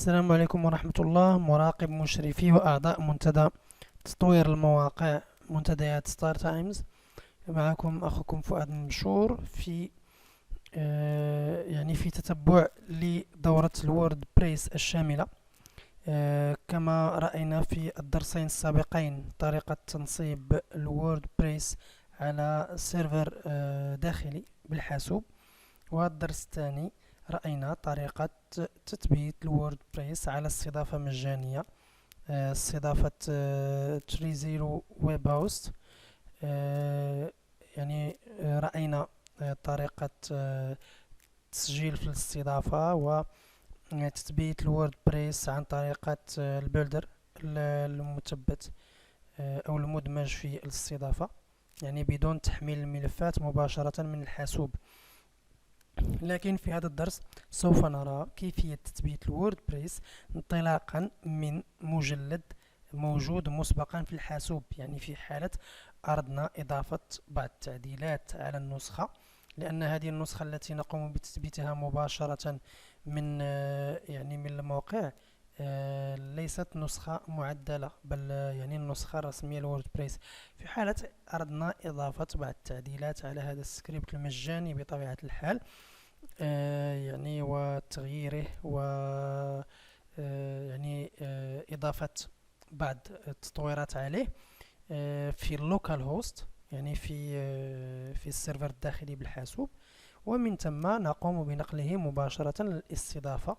السلام عليكم ورحمة الله. مراقب مشرفي وأعضاء منتدى تطوير المواقع منتديات ستار تايمز. معكم أخوكم فؤاد المنشور في في تتبع لدورة الوورد بريس الشاملة. كما رأينا في الدرسين السابقين طريقة تنصيب الوورد بريس على سيرفر داخلي بالحاسوب، والدرس الثاني رأينا طريقة تثبيت الوورد بريس على استضافة مجانية، استضافة تريزيرو ويب هوست. رأينا طريقة تسجيل في الاستضافة وتثبيت الوورد بريس عن طريقة البيلدر المثبت أو المدمج في الاستضافة، يعني بدون تحميل الملفات مباشرة من الحاسوب. لكن في هذا الدرس سوف نرى كيفية تثبيت الوورد بريس انطلاقا من مجلد موجود مسبقا في الحاسوب، يعني في حالة أردنا إضافة بعض التعديلات على النسخة، لأن هذه النسخة التي نقوم بتثبيتها مباشرة من من الموقع ليست نسخة معدلة، بل النسخة الرسمية لووردبريس. في حالة أردنا إضافة بعض التعديلات على هذا السكريبت المجاني بطبيعة الحال، وتغييره و إضافة بعض التطويرات عليه في اللوكال هوست، يعني في السيرفر الداخلي بالحاسوب، ومن ثم نقوم بنقله مباشرة للاستضافة،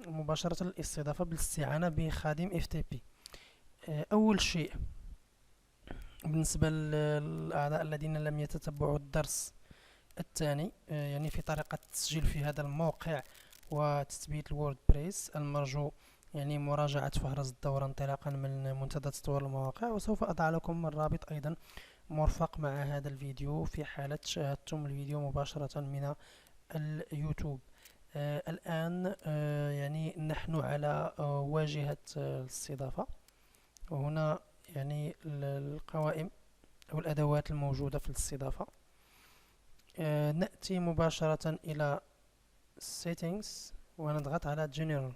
مباشرة للاستضافة بالاستعانة بخادم FTP. أول شيء بالنسبة للأعضاء الذين لم يتتبعوا الدرس الثاني، في طريقة التسجيل في هذا الموقع وتثبيت الوورد بريس، المرجو مراجعة فهرس الدورة انطلاقا من منتدى تطوير المواقع، وسوف أضع لكم الرابط أيضا مرفق مع هذا الفيديو في حالة شاهدتم الفيديو مباشرة من اليوتيوب. الآن نحن على واجهة الاستضافة، وهنا القوائم أو الأدوات الموجودة في الاستضافة. نأتي مباشرة إلى Settings ونضغط على General،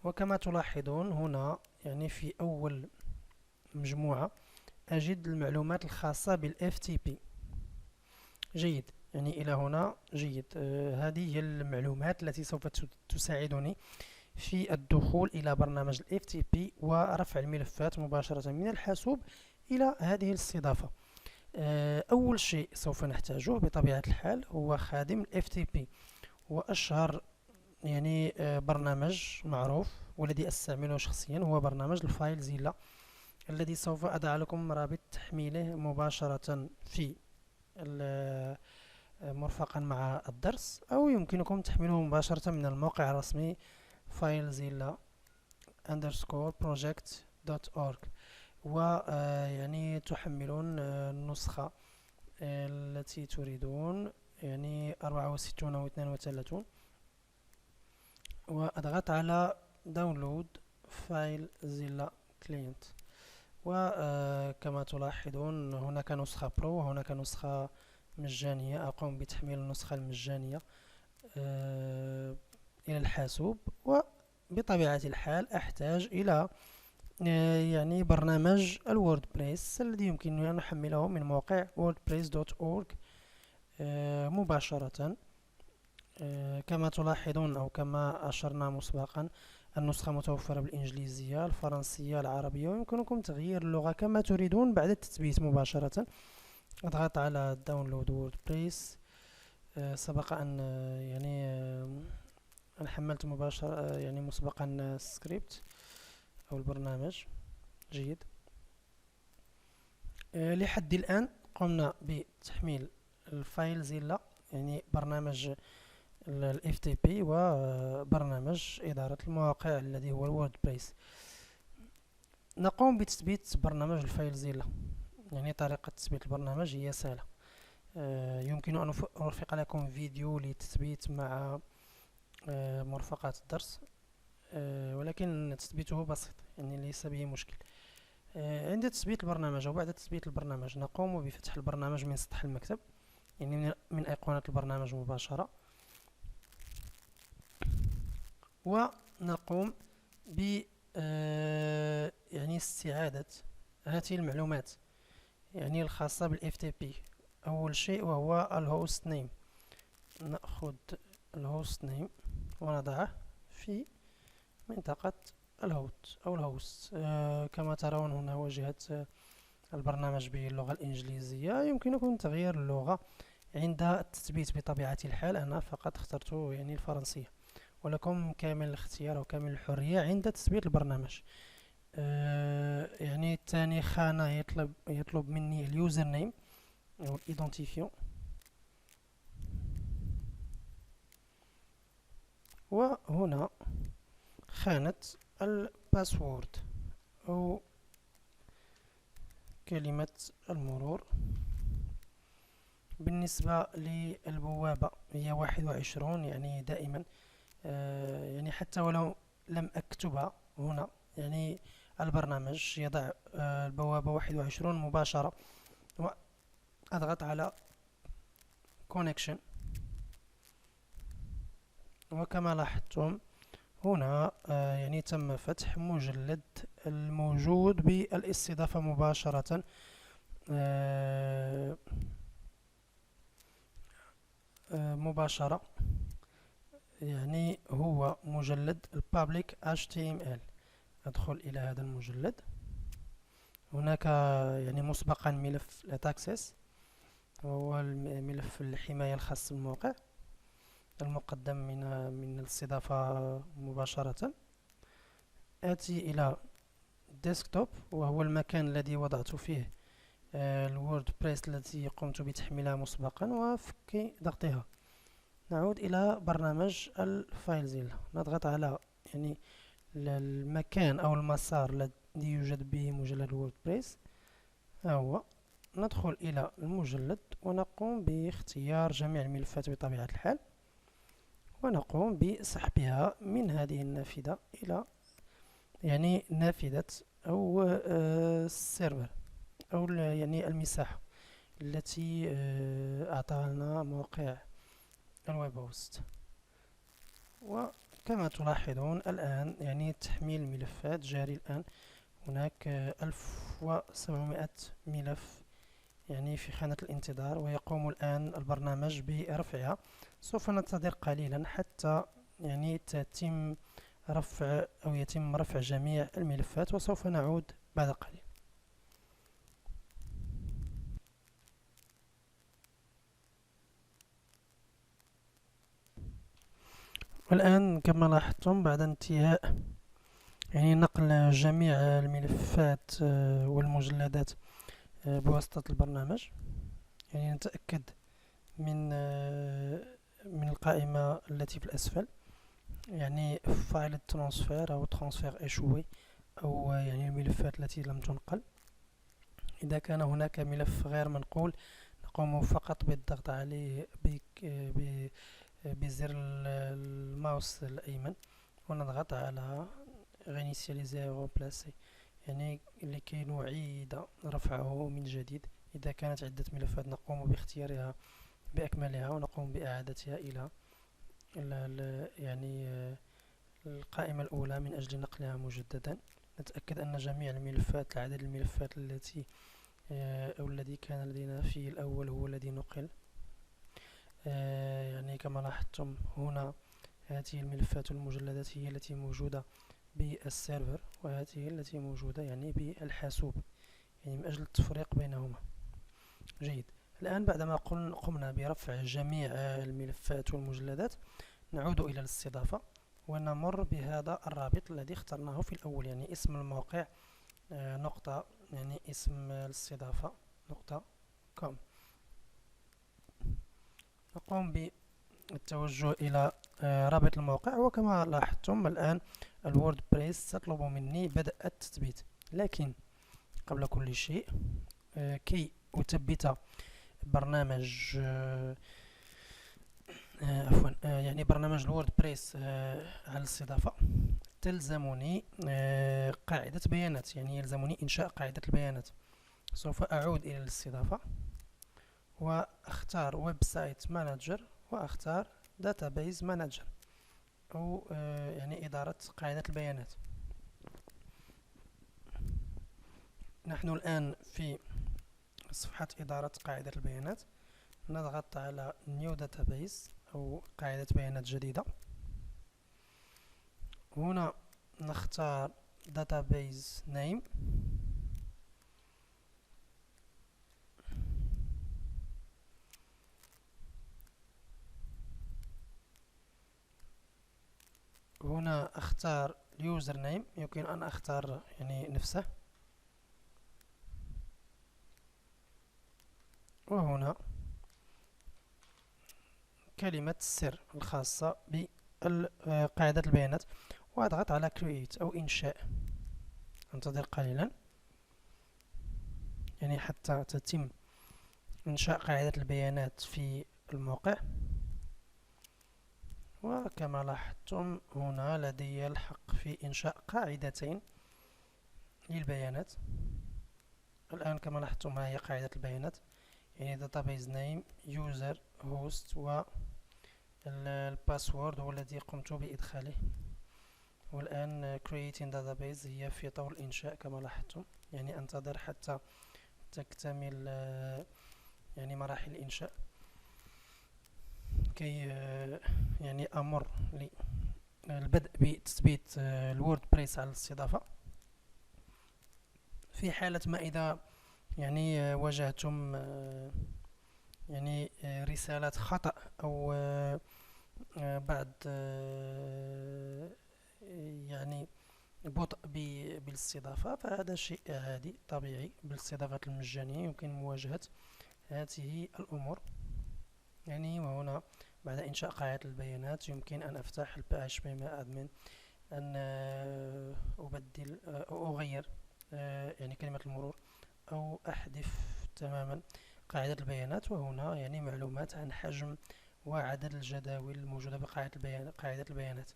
وكما تلاحظون هنا في أول مجموعة أجد المعلومات الخاصة بال FTP. جيد، إلى هنا جيد. هذه هي المعلومات التي سوف تساعدني في الدخول إلى برنامج ال FTP ورفع الملفات مباشرة من الحاسوب إلى هذه الاستضافة. أول شيء سوف نحتاجه بطبيعة الحال هو خادم ال FTP، وأشهر برنامج معروف والذي أستعمله شخصيا هو برنامج الفايل زيلا، الذي سوف أضع لكم رابط تحميله مباشرة في مرفقا مع الدرس، أو يمكنكم تحميله مباشرة من الموقع الرسمي filezilla_project.org، تحملون النسخة التي تريدون، 64 و 32، وأضغط على داونلود فايل زيلا كلينت. وكما تلاحظون هناك نسخة برو وهناك نسخة مجانية. أقوم بتحميل النسخة المجانية إلى الحاسوب، وبطبيعة الحال أحتاج إلى برنامج الووردبريس الذي يمكنني أن أحمله من موقع wordpress.org مباشرة. كما تلاحظون أو كما أشرنا مسبقا، النسخة متوفرة بالإنجليزية، الفرنسية، العربية، ويمكنكم تغيير اللغة كما تريدون بعد التثبيت مباشرة. اضغط على داونلود ووردبريس. سبق أن أنا حملت مباشرة مسبقا السكريبت أو البرنامج. جيد. لحد الآن قمنا بتحميل الفايل زيلا، برنامج ال FTP وبرنامج إدارة المواقع الذي هو الووردبريس. نقوم بتثبيت برنامج الفايل زيلا. طريقة تثبيت البرنامج هي سهلة. يمكن أن أرفق لكم فيديو للتثبيت مع مرفقات الدرس، ولكن تثبيته بسيط، ليس به مشكل. عند تثبيت البرنامج أو بعد تثبيت البرنامج نقوم بفتح البرنامج من سطح المكتب، من أيقونة البرنامج مباشرة. ونقوم ب يعني استعادة هذه المعلومات يعني الخاصة بال FTP. أول شيء وهو الهوست نيم. نأخذ الهوست نيم ونضعه في منطقة الهوت أو الهوست. كما ترون هنا واجهة البرنامج باللغة الإنجليزية. يمكنكم تغيير اللغة عند التثبيت بطبيعة الحال. أنا فقط اخترت يعني الفرنسية، ولكم كامل الاختيار وكامل الحرية عند تثبيت البرنامج. يعني تاني خانة يطلب مني اليوزر نيم أو الإيدنتيفيون، وهنا خانة الباسورد أو كلمة المرور. بالنسبة للبوابة هي 21، يعني دائما يعني حتى ولو لم أكتبها هنا يعني البرنامج يضع البوابة 21 مباشرة، وأضغط على connection. وكما لاحظتم هنا يعني تم فتح مجلد الموجود بالاستضافة مباشرة. مباشرة يعني هو مجلد public HTML. أدخل إلى هذا المجلد. هناك يعني مسبقا ملف Lataccess، وهو ملف الحماية الخاص بالموقع المقدم من الاستضافة مباشرة. آتي إلى ديسكتوب، وهو المكان الذي وضعت فيه الووردبريس التي قمت بتحميلها مسبقا، وفك ضغطها. نعود إلى برنامج الفايلزيلا، نضغط على يعني المكان أو المسار الذي يوجد به مجلد الووردبريس. هو ندخل إلى المجلد ونقوم باختيار جميع الملفات بطبيعة الحال، ونقوم بسحبها من هذه النافذة إلى يعني نافذة أو السيرفر أو يعني المساحة التي أعطاها لنا موقع الويب هوست. وكما تلاحظون الآن يعني تحميل الملفات جاري الآن. هناك 1700 ملف يعني في خانة الانتظار، ويقوم الآن البرنامج برفعها. سوف ننتظر قليلا حتى يعني يتم رفع جميع الملفات، وسوف نعود بعد قليل. والآن كما لاحظتم بعد انتهاء يعني نقل جميع الملفات والمجلدات بواسطة البرنامج، يعني نتأكد من القائمة التي في الأسفل، يعني فايل الترانسفير أو ترانسفير إيشوي، أو يعني الملفات التي لم تنقل. إذا كان هناك ملف غير منقول نقوم فقط بالضغط عليه بزر الماوس الأيمن، ونضغط على réinitialiser أو remplacer، يعني لكي نعيد رفعه من جديد. إذا كانت عدة ملفات نقوم باختيارها بأكملها ونقوم بإعادتها إلى يعني القائمة الأولى من أجل نقلها مجددا. نتأكد أن جميع الملفات عدد الملفات التي أو الذي كان لدينا في الأول هو الذي نقل. يعني كما لاحظتم هنا هذه الملفات والمجلدات هي التي موجودة بالسيرفر، وهذه التي موجودة يعني بالحاسوب، يعني من أجل التفريق بينهما. جيد. الآن بعدما قمنا برفع جميع الملفات والمجلدات نعود إلى الاستضافة ونمر بهذا الرابط الذي اخترناه في الأول، يعني اسم الموقع نقطة يعني اسم الاستضافة نقطة كوم. نقوم بالتوجه إلى رابط الموقع، وكما لاحظتم الآن الووردبريس تطلب مني بدء التثبيت. لكن قبل كل شيء كي أثبت برنامج عفوا يعني برنامج الووردبريس على الاستضافة تلزمني قاعدة بيانات، يعني يلزمني إنشاء قاعدة البيانات. سوف أعود إلى الاستضافة وأختار ويب سايت مانجر وأختار داتابيز مانجر. أو يعني إدارة قاعدة البيانات. نحن الآن في صفحة إدارة قاعدة البيانات. نضغط على New Database أو قاعدة بيانات جديدة. هنا نختار Database Name. هنا اختار اليوزر نيم، يمكن أن أختار يعني نفسه. وهنا كلمة السر الخاصة بقاعدة البيانات، وأضغط على Create أو إنشاء. انتظر قليلا يعني حتى تتم إنشاء قاعدة البيانات في الموقع. وكما لاحظتم هنا لدي الحق في إنشاء قاعدتين للبيانات. الآن كما لاحظتم ما هي قاعدة البيانات، يعني database name user host والباسورد هو الذي قمت بإدخاله. والآن creating database هي في طور الإنشاء كما لاحظتم، يعني أنتظر حتى تكتمل يعني مراحل الإنشاء كي يعني أمر للبدء بتثبيت الووردبريس على الاستضافة. في حالة ما إذا يعني واجهتم يعني رسالات خطأ أو بعد يعني بطء بالاستضافة، فهذا شيء عادي طبيعي بالاستضافات المجانية، يمكن مواجهة هذه الأمور. يعني وهنا بعد إنشاء قاعدة البيانات يمكن أن أفتح PHP admin، أن أبدل أو أغير يعني كلمة المرور، أو أحذف تماما قاعدة البيانات. وهنا يعني معلومات عن حجم وعدد الجداول الموجودة بقاعدة البيانات.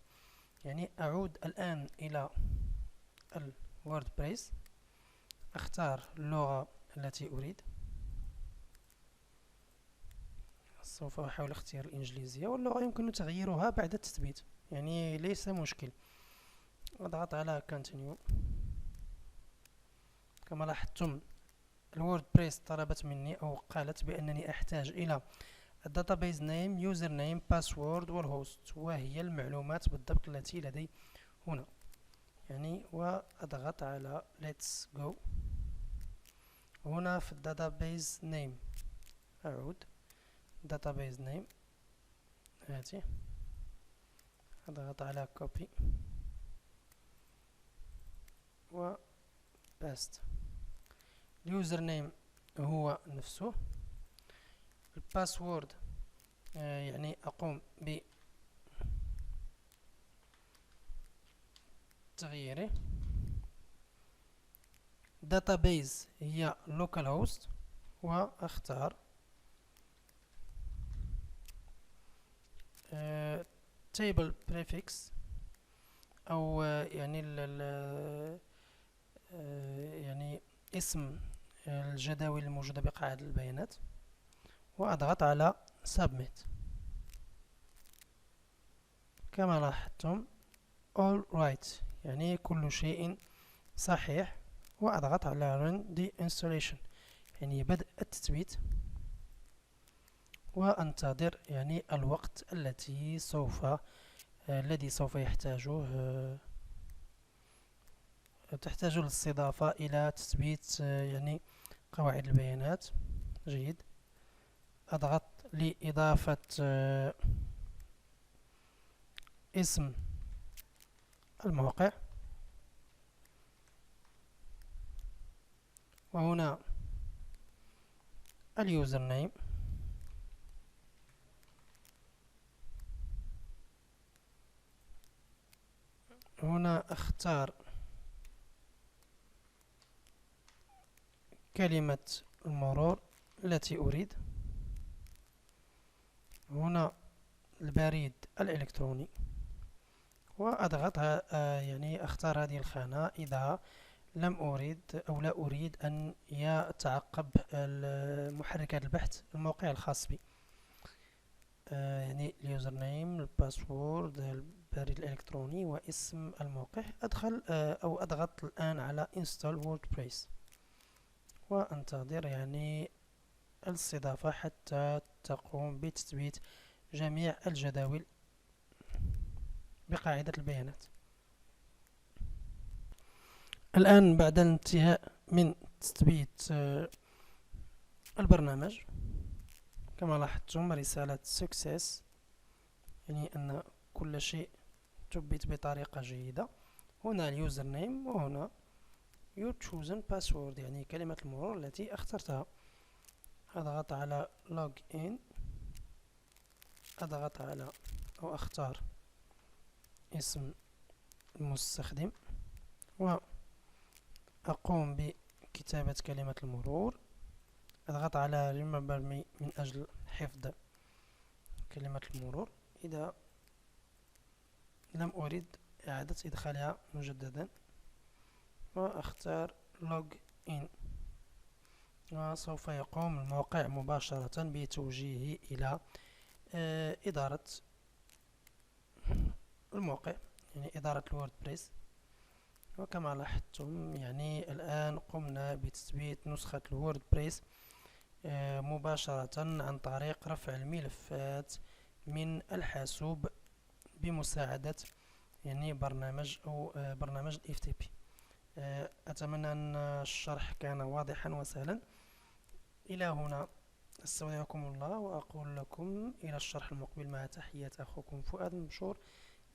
يعني أعود الآن إلى الووردبريس، أختار اللغة التي أريد. سوف أحاول اختيار الإنجليزية، واللغة يمكن تغييرها بعد التثبيت، يعني ليس مشكل. أضغط على Continue. كما لاحظتم الووردبريس طلبت مني أو قالت بأنني أحتاج إلى الداتابيز نيم، يوزر نيم، باسورد، والهوست، وهي المعلومات بالضبط التي لدي هنا. يعني وأضغط على Let's Go. هنا في الداتابيز نيم أعود database name هاتي، أضغط على copy و paste. اليوزر نيم هو نفسه. الباسورد يعني أقوم بتغييره. database هي localhost، وأختار table prefix أو يعني يعني اسم الجداول الموجودة بقاعدة البيانات، وأضغط على submit. كما لاحظتم all right، يعني كل شيء صحيح. وأضغط على run the installation، يعني بدء التثبيت، وأنتظر يعني الوقت الذي سوف تحتاج الاستضافة إلى تثبيت يعني قواعد البيانات. جيد. أضغط لإضافة اسم الموقع، وهنا اليوزر نيم، هنا اختار كلمة المرور التي أريد. هنا البريد الإلكتروني، وأضغط يعني أختار هذه الخانة إذا لم أريد أو لا أريد أن يتعقب محركات البحث الموقع الخاص بي. يعني اليوزر نيم، الباسورد، البريد الإلكتروني واسم الموقع. أضغط الآن على Install WordPress وأنتظر يعني الاستضافة حتى تقوم بتثبيت جميع الجداول بقاعدة البيانات. الآن بعد الانتهاء من تثبيت البرنامج، كما لاحظتم رسالة success، يعني أن كل شيء ثبت بطريقة جيدة. هنا اليوزر نيم وهنا your chosen password، يعني كلمة المرور التي اخترتها. أضغط على log in، أضغط على أو أختار اسم المستخدم وأقوم بكتابة كلمة المرور. أضغط على remember me من أجل حفظ كلمة المرور إذا لم أريد إعادة إدخالها مجددا، وأختار log in، وسوف يقوم الموقع مباشرة بتوجيهي إلى إدارة الموقع، يعني إدارة الووردبريس. وكما لاحظتم يعني الآن قمنا بتثبيت نسخة الووردبريس مباشرة عن طريق رفع الملفات من الحاسوب بمساعدة يعني برنامج ال FTP. أتمنى أن الشرح كان واضحا وسهلا. إلى هنا استودعكم الله، وأقول لكم إلى الشرح المقبل، مع تحيات أخوكم فؤاد مبشور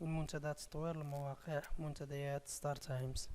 من منتدى تطوير المواقع، منتديات ستار تايمز.